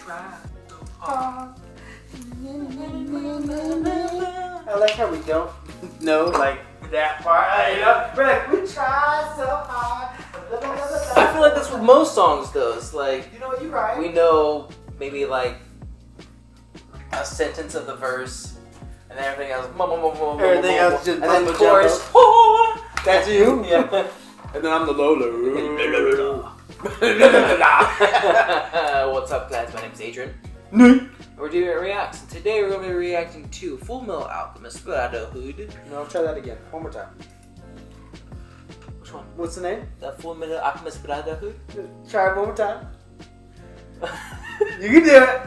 try so hard. I like how we don't know like that part. You know, we're like, we try so hard. I feel like that's with most songs though. It's like, You know what, you're right. we know maybe like a sentence of the verse and then everything else. Everything else just and then the mumbo chorus. That's you? Yeah. And then I'm the Lola. What's up, guys? My name's Adrian. We're doing reacts. And today we're going to be reacting to Fullmetal Alchemist Brotherhood. No, try that again. One more time. Which one? What's the name? The Fullmetal Alchemist Brotherhood. Try it one more time. You can do it.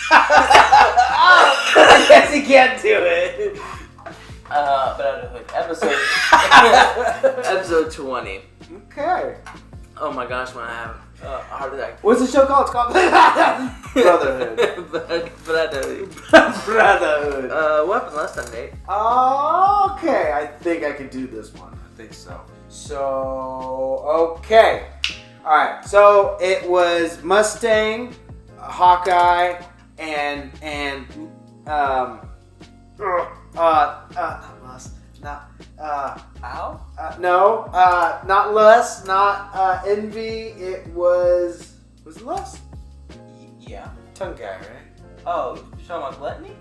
I guess he can't do it. Brotherhood episode episode 20. Okay. Oh my gosh, when I have a heart attack. What's the show called? It's called Brotherhood. Brotherhood. Brotherhood. What happened last time, Nate? Okay, I think I can do this one. I think so. Okay. Alright, so it was Mustang, Hawkeye, and not Lust, not Ow? no, not Lust, not Envy. It was it Lust? Yeah. Tongue guy, right? Oh, you're talking about Gluttony?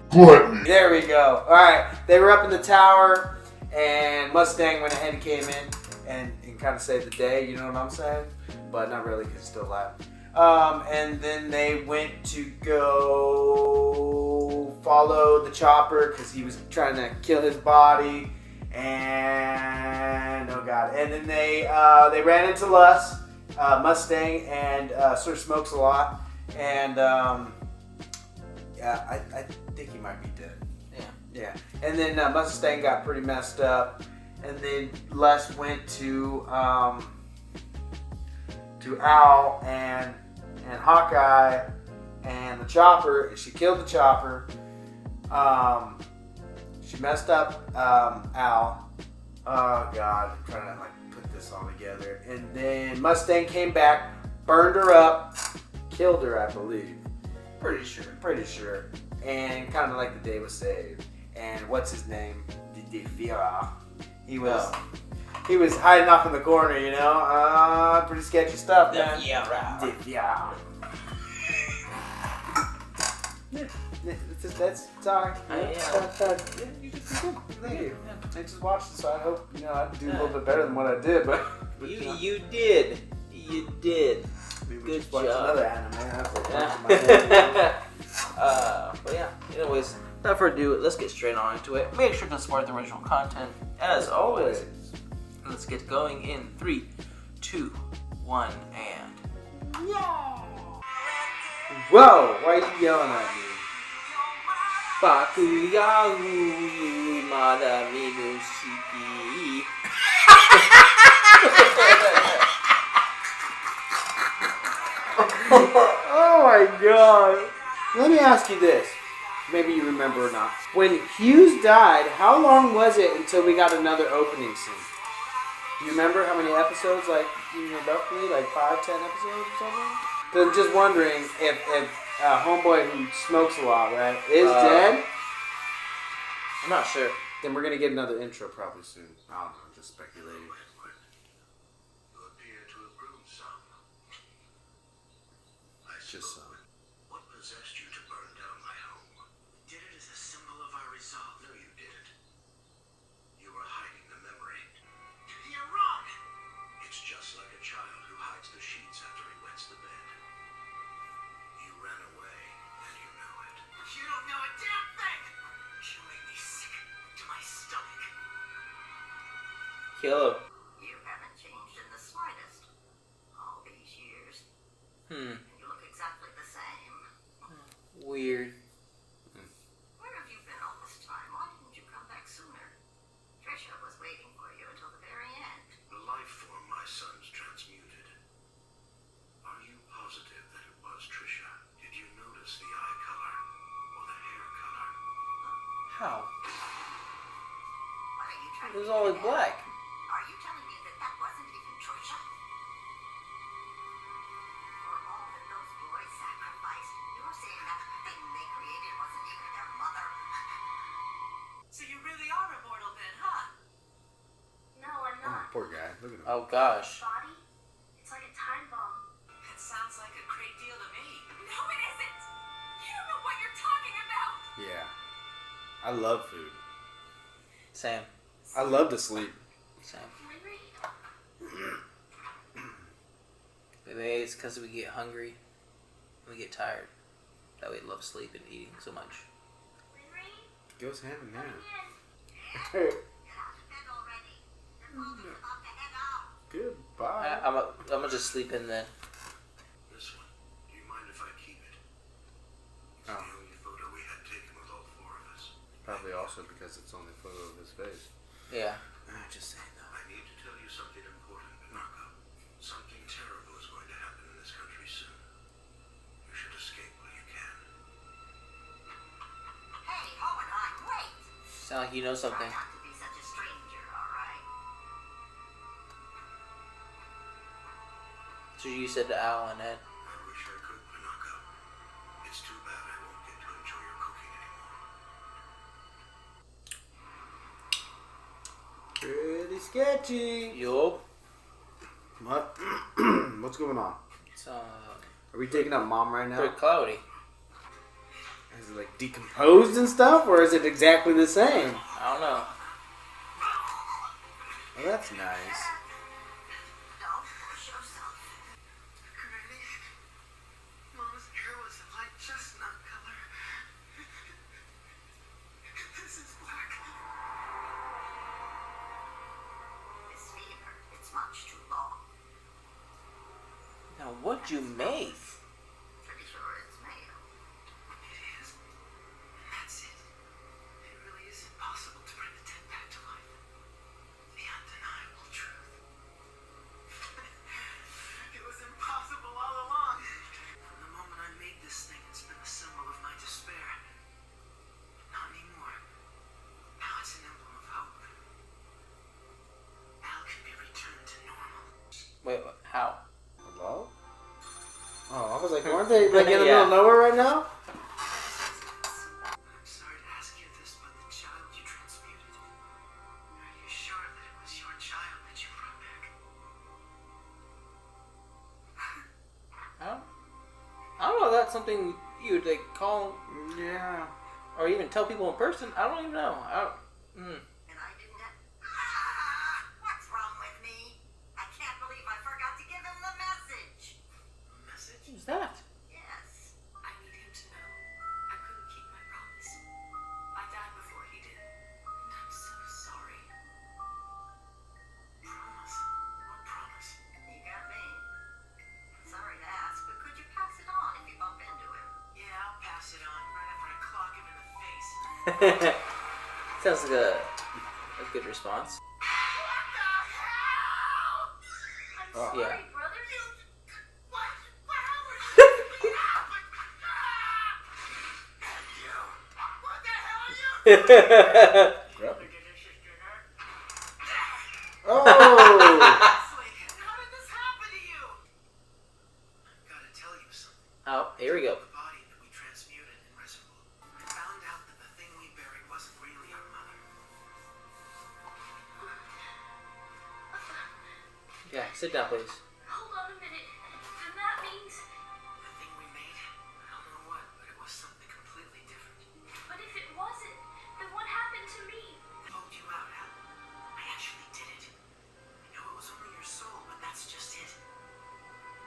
There we go. All right, they were up in the tower, and Mustang went ahead and came in and kind of saved the day. You know what I'm saying? But not really, because he's still alive. And then they went to go follow the chopper because he was trying to kill his body. And oh god! And then they ran into Lust, Mustang, and Sir Smokes a Lot. And yeah, I think he might be dead. Yeah. And then Mustang got pretty messed up. And then Les went to Al and Hawkeye and the chopper. She killed the chopper. She messed up Al. Oh god, I'm trying to like put this all together. And then Mustang came back, burned her up, killed her, I believe. Pretty sure. And kind of like the day was saved. And what's his name? Fiora. He was hiding off in the corner, you know. Pretty sketchy stuff, man. Yeah. That's sorry. You Thank you. I just watched it, so I hope I do a little bit better than what I did. But You did. Maybe Good just watch job. another anime. But yeah. Anyways, without further ado, let's get straight on into it. Make sure to support the original content as always. Let's get going in 3, 2, 1, and Whoa! Why are you yelling at me? Bakuyahu Madami no Shiki. Oh my god! Let me ask you this. Maybe you remember or not. When Hughes died, how long was it until we got another opening scene? Do you remember how many episodes? Like, roughly, like 5, 10 episodes or something? So I'm just wondering if homeboy who smokes a lot, right, is dead. I'm not sure. Then we're gonna get another intro probably soon. I don't know, I'm just speculating. Just some. What possessed you to burn down my home? Did it as a symbol of our resolve? No, you didn't. You were hiding the memory. You're wrong! It's just like a child who hides the sheets after he wets the bed. You ran away, and you know it. You don't know a damn thing! You make me sick to my stomach. Kill him. You haven't changed in the slightest all these years. You look exactly the same. Weird. Where have you been all this time? Why didn't you come back sooner? Trisha was waiting for you until the very end. The life form my son's transmuted. Are you positive that it was Trisha? Did you notice the eye color or the hair color? How? What are you trying It was to all do like now? black. Are you telling me that wasn't even Trisha? For all that those boys sacrificed Look at him. Oh gosh. Body? It's like a time bomb. That sounds like a great deal to me. No, it isn't! You don't know what you're talking about! Yeah. I love food. Same. I love to sleep. Same. Riri? Maybe it's because we get hungry and we get tired. That we love sleep and eating so much. Riri? Goes hand in hand. Get out of bed already. The father's about to head out. Goodbye. I'm gonna just sleep in then. This one, do you mind if I keep it? It's Oh. the only photo we had taken with all four of us. Probably also because it's only a photo of his face. Yeah. Just saying though. I need to tell you something important, Pinocchio. Something terrible is going to happen in this country soon. You should escape while you can. Hey, Hohenheim, wait! Sound like you know something. Try not to be such a stranger, alright? So you said to Al and Ed. I wish I could, Pinocchio. It's too bad I won't get to enjoy your cooking anymore. Pretty sketchy. Yup. What? What's going on? It's Are we taking up Mom right now? pretty cloudy. Is it like decomposed and stuff, or is it exactly the same? I don't know. Oh, that's nice. Don't push yourself. Granny, Mama's hair was a light chestnut color. This is black. This fever, it's much too long. Now what'd you make? Pretty sure it's male. It is. And that's it. It really is impossible to bring the dead back to life. The undeniable truth. It was impossible all along. From the moment I made this thing, it's been a symbol of my despair. Not anymore. Now it's an emblem of hope. Al can be returned to normal. Wait, what? How? Hello? Oh, I was like, weren't they like in the Yeah. middle of nowhere right now? I'm sorry to ask you this, but the child you transmuted, are you sure that it was your child that you brought back? I don't know if that's something you would like call Yeah. or even tell people in person. I don't even know. And I didn't have... What's wrong with me? I can't believe I forgot to give him the message. A message? Who's that? Yes. I need him to know I couldn't keep my promise. I died before he did. And I'm so sorry. Promise? What promise? You got me. Sorry to ask, but could you pass it on if you bump into him? Yeah, I'll pass it on right after I clock him in the face. Sounds like a good response. What the hell? I'm Oh. sorry, Yeah. brother. What? How were you beat up? You! What the hell are you? Yep. The delicious dinner? Oh! Honestly, how did this happen to you? I've got to tell you something. Oh, here we go. The body that we transmuted in Reservoir. I found out that the thing we buried wasn't really our mother. Yeah, sit down, please. Hold on a minute. Then that means... The thing we made, I don't know what, but it was something completely different. But if it wasn't, then what happened to me? Pulled you out, Al. I actually did it. I know it was only your soul, but that's just it.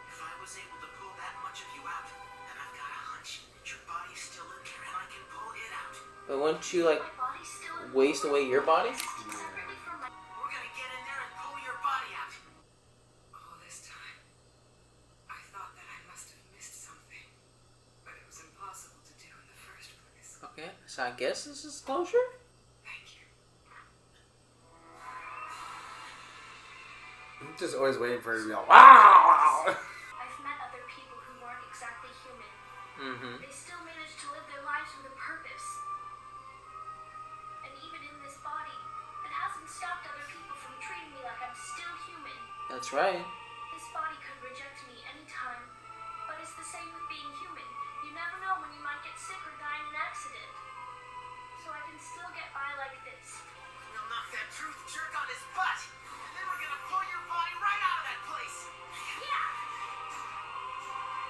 If I was able to pull that much of you out, then I've got a hunch that your body's still in there and I can pull it out. But wouldn't you like My body's still in waste away your body? separately from my... We're gonna get in there and pull your body out. All this time, I thought that I must have missed something, but it was impossible to do in the first place. Okay, so I guess this is closure? Thank you. I'm just always waiting for her to be like, wow! I've met other people who weren't exactly human. Mm-hmm. They still managed to live their lives with a purpose. And even in this body, it hasn't stopped other people from treating me like I'm still human. That's right. This body could reject me anytime. But it's the same with being human. You never know when you might get sick or die in an accident. So I can still get by like this. We'll knock that truth jerk on his butt, and then we're gonna pull your body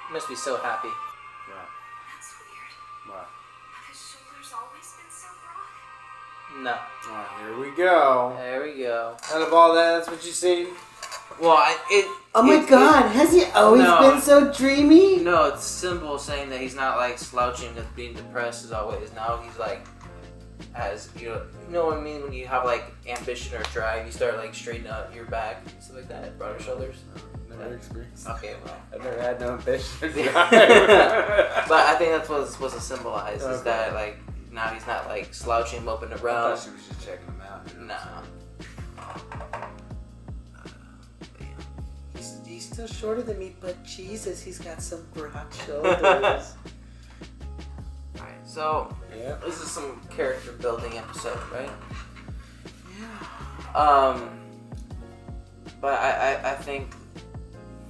He must be so happy. Yeah. That's weird. Wow. Have his shoulders always been so broad? No. Alright, here we go. There we go. Out of all that, that's what you seen? Well, has he always No. been so dreamy? No, it's simple saying that he's not like slouching and being depressed as always. Now he's like, as you know what I mean? When you have like ambition or drive, you start like straightening out your back and stuff like that, broader shoulders. Never experienced. Okay, well. I've never had no ambition. But I think that's what it's supposed to symbolize is Okay. that like now he's not like slouching, moping I around. thought she was just checking him out. You know what I'm saying? Nah. He's still shorter than me, but Jesus, he's got some broad shoulders. Alright, so Yeah. this is some character building episode, right? Yeah. But I think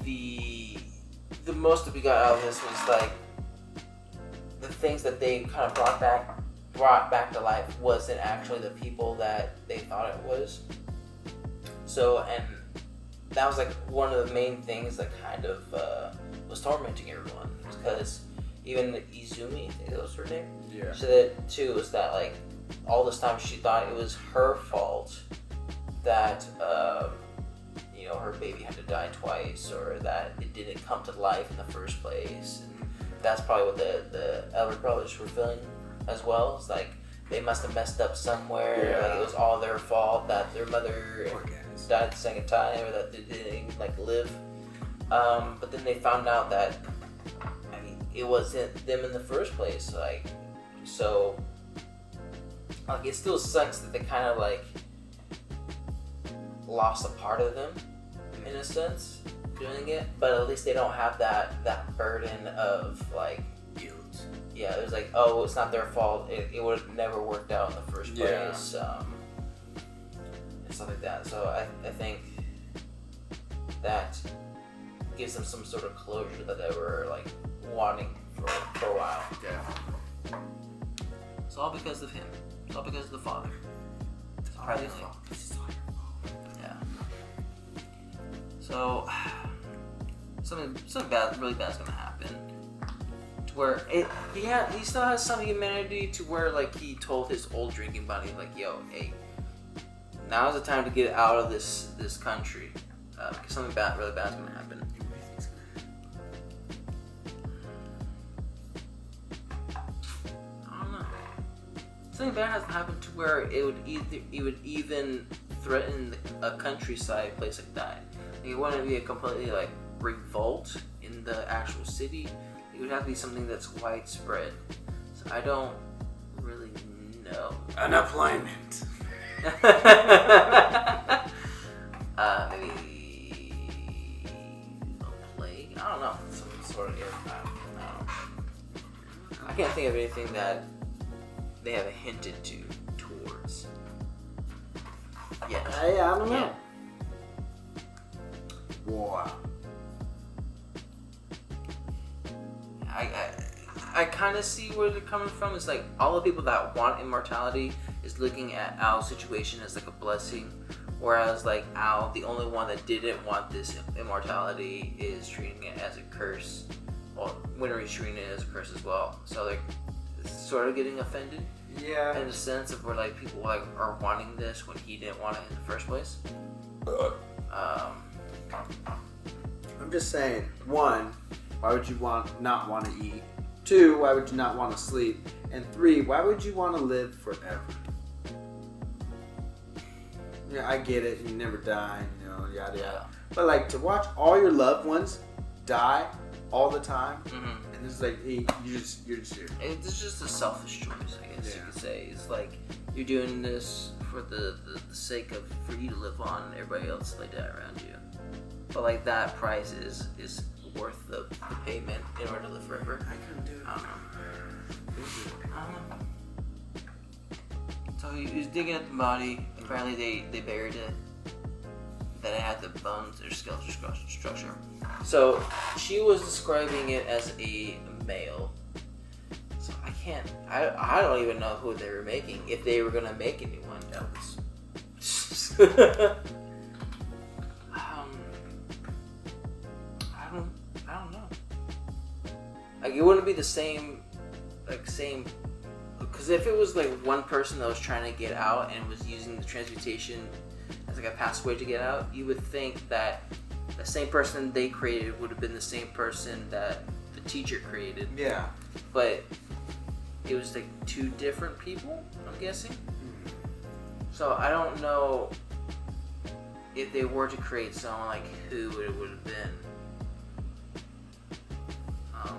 the most that we got out of this was like the things that they kind of brought back to life wasn't actually the people that they thought it was. So, and that was like one of the main things that kind of was tormenting everyone, because even Izumi, I think that was her name. Yeah. So that too was that like all this time she thought it was her fault that her baby had to die twice, or that it didn't come to life in the first place. And that's probably what the elder brothers were feeling as well. It's like they must have messed up somewhere. Yeah. Like it was all their fault that their mother Poor guys. died the second time, or that they didn't like live. But then they found out that it wasn't them in the first place. Like so, like it still sucks that they kind of like lost a part of them in a sense doing it, but at least they don't have that burden of like Guilt. yeah, it was like, oh, it's not their fault, it would have never worked out in the first place. Yeah. And stuff like that. So I think that gives them some sort of closure that they were like wanting for a while. Yeah. It's all because of him. It's all because of the father. Surprisingly. Yeah. So something bad, really bad is gonna happen. To where he still has some humanity, to where like he told his old drinking buddy like, yo, hey, now's the time to get out of this country, because something really bad is gonna happen. I don't know. Something bad has to happen to where it would even threaten a countryside place like that. Like, it wouldn't be a completely like revolt in the actual city. It would have to be something that's widespread. So I don't really know. Unemployment. Maybe a plague. I don't know. Some sort of impact. I can't think of anything that they have hinted towards. Yeah. I don't know. Yeah. Wow. I kind of see where they're coming from. It's like all the people that want immortality is looking at Al's situation as like a blessing, whereas like Al, the only one that didn't want this immortality, is treating it as a curse. Well, Winry's treating it as a curse as well. So like, it's sort of getting offended Yeah. in the sense of where like people like are wanting this when he didn't want it in the first place. I'm just saying, one, why would you not want to eat? Two, why would you not want to sleep? And three, why would you want to live forever? Yeah, I get it. You never die, yada yada. Yeah. But like to watch all your loved ones die all the time, Mm-hmm. and it's like you're just here. It's just a selfish choice, I guess you could say. It's like you're doing this for the sake of for you to live on, and everybody else to die around you. But like that price is worth the payment in order to live forever. I couldn't do it. I don't know. So he was digging at the body. Apparently they buried it. That it had the bones or skeletal structure. So she was describing it as a male. So I don't even know who they were making, if they were gonna make anyone. Elvis. I don't know. Like it wouldn't be the same, because if it was like one person that was trying to get out and was using the transmutation as like a passway to get out, you would think that the same person they created would have been the same person that the teacher created. Yeah. But it was like two different people, I'm guessing. So I don't know if they were to create someone, like who it would have been.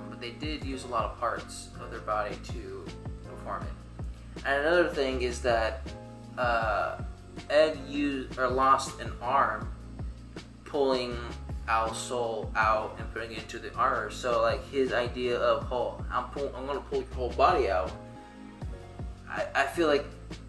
But they did use a lot of parts of their body to perform it. And another thing is that Ed lost an arm pulling Al's soul out and putting it into the armor. So like his idea of I'm gonna pull your whole body out. I feel like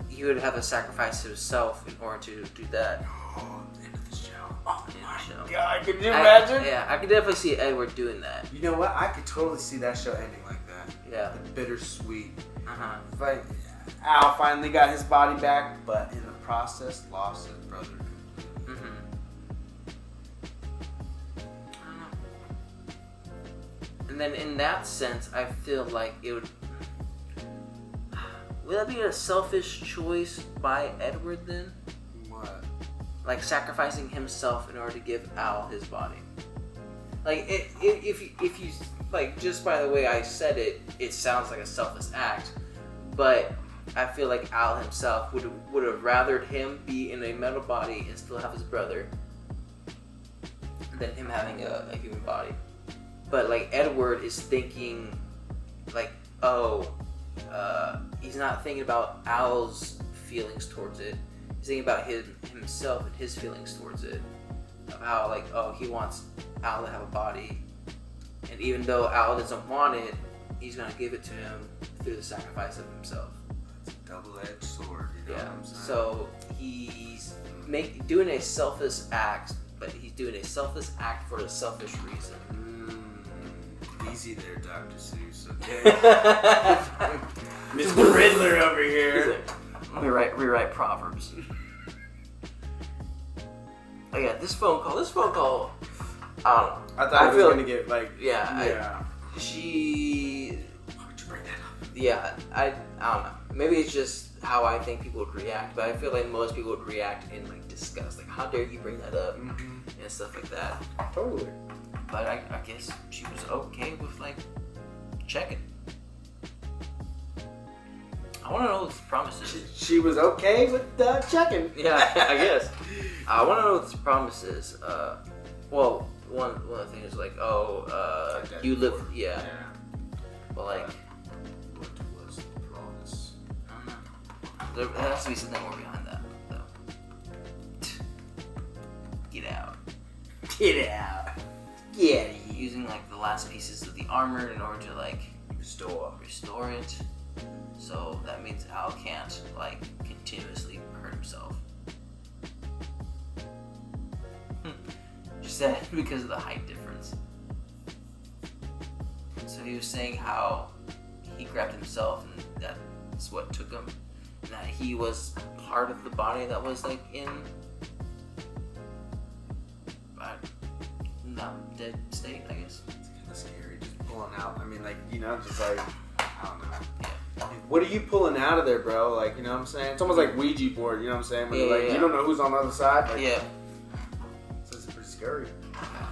he would have to sacrifice himself in order to do that. Oh, the end of the show. Oh my God, can you imagine? I could definitely see Edward doing that. You know what? I could totally see that show ending like that. Yeah. The bittersweet. Uh-huh. Like, Al finally got his body back, but in the process lost his brother. Mm-hmm. I don't know. And then in that sense, I feel like it would that be a selfish choice by Edward then? What? Like sacrificing himself in order to give Al his body. Like if you like, just by the way I said it, it sounds like a selfless act, but I feel like Al himself would have rathered him be in a metal body and still have his brother than him having a human body. But like Edward is thinking like, he's not thinking about Al's feelings towards it. He's thinking about himself and his feelings towards it. Of how like, he wants Al to have a body, and even though Al doesn't want it, he's gonna give it to him through the sacrifice of himself. It's a double-edged sword, you know what I'm saying? So he's doing a selfless act, but he's doing a selfless act for a selfish reason. Easy there, Dr. Seuss, okay? Mr. Riddler over here. Let me rewrite Proverbs. Oh yeah, this phone call. I thought he was gonna get like, she. Why would you bring that up? Yeah, I don't know. Maybe it's just how I think people would react, but I feel like most people would react in like disgust, like how dare you bring that up, and stuff like that. Totally. But I guess she was okay with like checking. I want to know what this promise is. She was okay with checking. Yeah, I guess. I want to know what this promise is. Well, one of the things is like, you live, yeah. But like, what was the promise? I don't know. There has to be something more behind that, though. Get out. Get out. Yeah, using like the last pieces of the armor in order to like restore it. So that means Al can't like continuously hurt himself. Just said because of the height difference. So he was saying how he grabbed himself and that's what took him. And that he was part of the body that was like in not dead state, I guess. It's kind of scary just pulling out. I mean, like, you know, just like, I don't know. Yeah. What are you pulling out of there, bro? Like, you know what I'm saying? It's almost like Ouija board, you know what I'm saying? When you're like, you don't know who's on the other side. Like, Yeah. So it's pretty scary.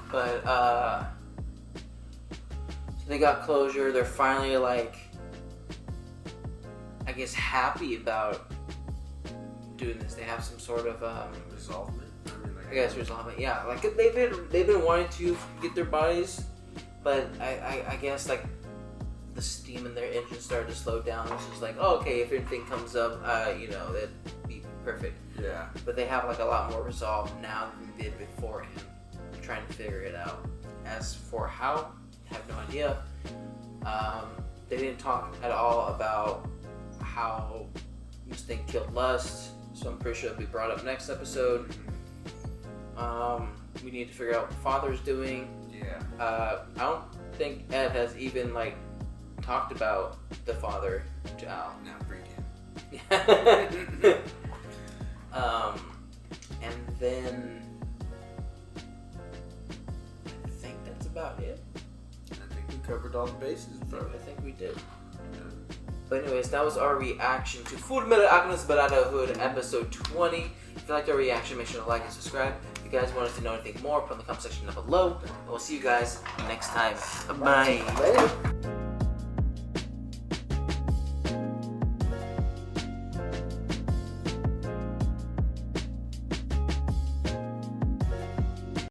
But, so they got closure. They're finally, like, I guess, happy about doing this. They have some sort of, Resolvement. I guess resolvement. Yeah, like, they've been wanting to get their bodies, but I guess, like, the steam in their engine started to slow down. It's just like, okay, if anything comes up, you know, that'd be perfect. Yeah. But they have, like, a lot more resolve now than they did beforehand, trying to figure it out. As for how, I have no idea. They didn't talk at all about how Mustang killed Lust, so I'm pretty sure it'll be brought up next episode. We need to figure out what Father's doing. Yeah. I don't think Ed has even, like, talked about the father to Al. Not freaking. And then I think that's about it. I think we covered all the bases, bro. I think we did. But anyways, that was our reaction to Fullmetal Alchemist Brotherhood episode 20. If you liked our reaction, make sure to like and subscribe. If you guys want us to know anything more, put in the comment section down below. And we'll see you guys next time. Bye. Later.